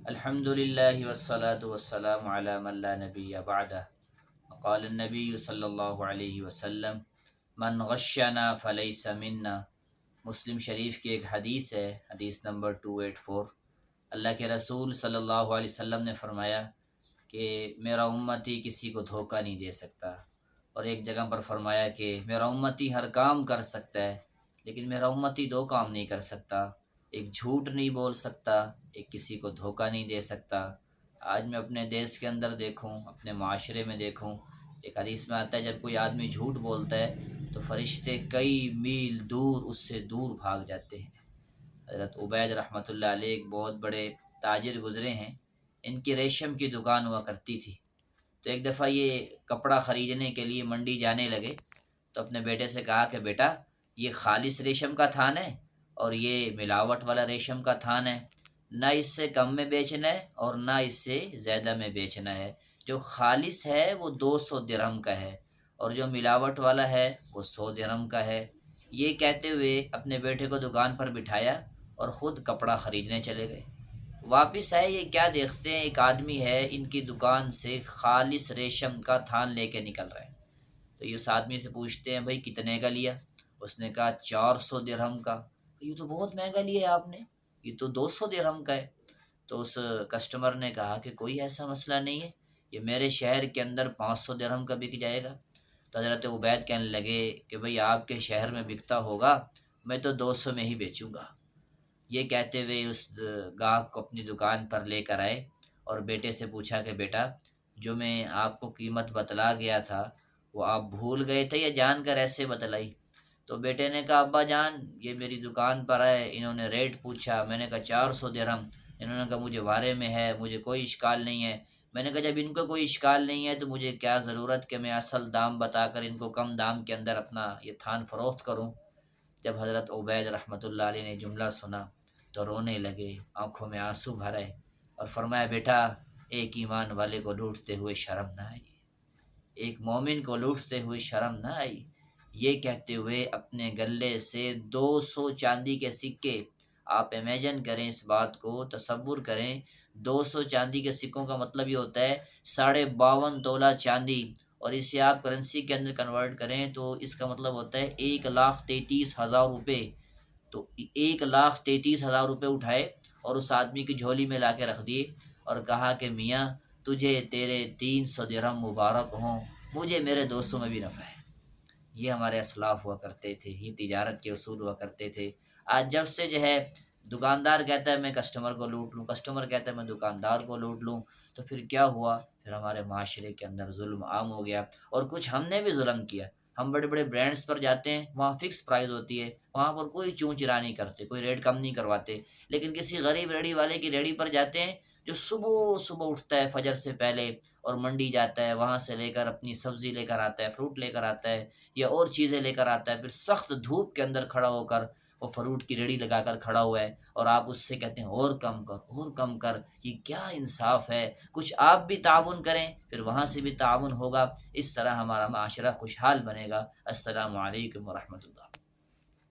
الحمد للہ والصلاة والسلام علی من لا نبی بعدہ قال النبی صلی اللہ علیہ وسلم من غشنا فلیس منا۔ مسلم شریف کی ایک حدیث ہے، حدیث نمبر 284۔ اللہ کے رسول صلی اللہ علیہ وسلم نے فرمایا کہ میرا امتی کسی کو دھوکہ نہیں دے سکتا، اور ایک جگہ پر فرمایا کہ میرا امتی ہر کام کر سکتا ہے لیکن میرا امتی دو کام نہیں کر سکتا، ایک جھوٹ نہیں بول سکتا، ایک کسی کو دھوکہ نہیں دے سکتا۔ آج میں اپنے دیس کے اندر دیکھوں، اپنے معاشرے میں دیکھوں، ایک حدیث میں آتا ہے جب کوئی آدمی جھوٹ بولتا ہے تو فرشتے کئی میل دور اس سے دور بھاگ جاتے ہیں۔ حضرت عبید رحمۃ اللہ علیہ ایک بہت بڑے تاجر گزرے ہیں، ان کی ریشم کی دکان ہوا کرتی تھی۔ تو ایک دفعہ یہ کپڑا خریدنے کے لیے منڈی جانے لگے تو اپنے بیٹے سے کہا کہ بیٹا، یہ خالص ریشم کا تھان ہے اور یہ ملاوٹ والا ریشم کا تھان ہے، نہ اس سے کم میں بیچنا ہے اور نہ اس سے زیادہ میں بیچنا ہے۔ جو خالص ہے وہ 200 درہم کا ہے اور جو ملاوٹ والا ہے وہ 100 درہم کا ہے۔ یہ کہتے ہوئے اپنے بیٹے کو دکان پر بٹھایا اور خود کپڑا خریدنے چلے گئے۔ واپس آئے، یہ کیا دیکھتے ہیں ایک آدمی ہے ان کی دکان سے خالص ریشم کا تھان لے کے نکل رہا ہے۔ تو یہ اس آدمی سے پوچھتے ہیں بھائی کتنے کا لیا؟ اس نے کہا 400 درہم کا۔ یہ تو بہت مہنگا لیا ہے آپ نے، یہ تو 200 درہم کا ہے۔ تو اس کسٹمر نے کہا کہ کوئی ایسا مسئلہ نہیں ہے، یہ میرے شہر کے اندر 500 درہم کا بک جائے گا۔ تو حضرت عبید کہنے لگے کہ بھئی آپ کے شہر میں بکتا ہوگا، میں تو 200 میں ہی بیچوں گا۔ یہ کہتے ہوئے اس گاہک کو اپنی دکان پر لے کر آئے اور بیٹے سے پوچھا کہ بیٹا، جو میں آپ کو قیمت بتلا گیا تھا وہ آپ بھول گئے تھے یا جان کر ایسے بتلائی؟ تو بیٹے نے کہا ابا جان، یہ میری دکان پر آئے، انہوں نے ریٹ پوچھا، میں نے کہا 400 درہم، انہوں نے کہا مجھے وارے میں ہے، مجھے کوئی اشکال نہیں ہے۔ میں نے کہا جب ان کو کوئی اشکال نہیں ہے تو مجھے کیا ضرورت کہ میں اصل دام بتا کر ان کو کم دام کے اندر اپنا یہ تھان فروخت کروں۔ جب حضرت عبید رحمۃ اللہ علیہ نے جملہ سنا تو رونے لگے، آنکھوں میں آنسو بھرے اور فرمایا بیٹا، ایک ایمان والے کو لوٹتے ہوئے شرم نہ آئی، ایک مومن کو لوٹتے ہوئے شرم نہ آئی؟ یہ کہتے ہوئے اپنے گلے سے 200 چاندی کے سکے، آپ امیجن کریں، اس بات کو تصور کریں، 200 چاندی کے سکوں کا مطلب یہ ہوتا ہے 52.5 تولہ چاندی، اور اسے آپ کرنسی کے اندر کنورٹ کریں تو اس کا مطلب ہوتا ہے 1,33,000 روپے۔ تو 1,33,000 روپے اٹھائے اور اس آدمی کی جھولی میں لا کے رکھ دیے اور کہا کہ میاں تجھے تیرے 300 درہم مبارک ہوں، مجھے میرے 200 میں بھی نفع ہے۔ یہ ہمارے اسلاف ہوا کرتے تھے، یہ تجارت کے اصول ہوا کرتے تھے۔ آج جب سے جو ہے دکاندار کہتا ہے میں کسٹمر کو لوٹ لوں، کسٹمر کہتا ہے میں دکاندار کو لوٹ لوں، تو پھر کیا ہوا؟ پھر ہمارے معاشرے کے اندر ظلم عام ہو گیا، اور کچھ ہم نے بھی ظلم کیا۔ ہم بڑے بڑے برانڈز پر جاتے ہیں، وہاں فکس پرائز ہوتی ہے، وہاں پر کوئی چون چرا نہیں کرتے، کوئی ریٹ کم نہیں کرواتے، لیکن کسی غریب ریڑھی والے کی ریڑھی پر جاتے ہیں جو صبح صبح اٹھتا ہے فجر سے پہلے اور منڈی جاتا ہے، وہاں سے لے کر اپنی سبزی لے کر آتا ہے، فروٹ لے کر آتا ہے یا اور چیزیں لے کر آتا ہے، پھر سخت دھوپ کے اندر کھڑا ہو کر وہ فروٹ کی ریڑھی لگا کر کھڑا ہوا ہے، اور آپ اس سے کہتے ہیں اور کم کر، اور کم کر۔ یہ کیا انصاف ہے؟ کچھ آپ بھی تعاون کریں، پھر وہاں سے بھی تعاون ہوگا، اس طرح ہمارا معاشرہ خوشحال بنے گا۔ السلام علیکم ورحمۃ اللہ۔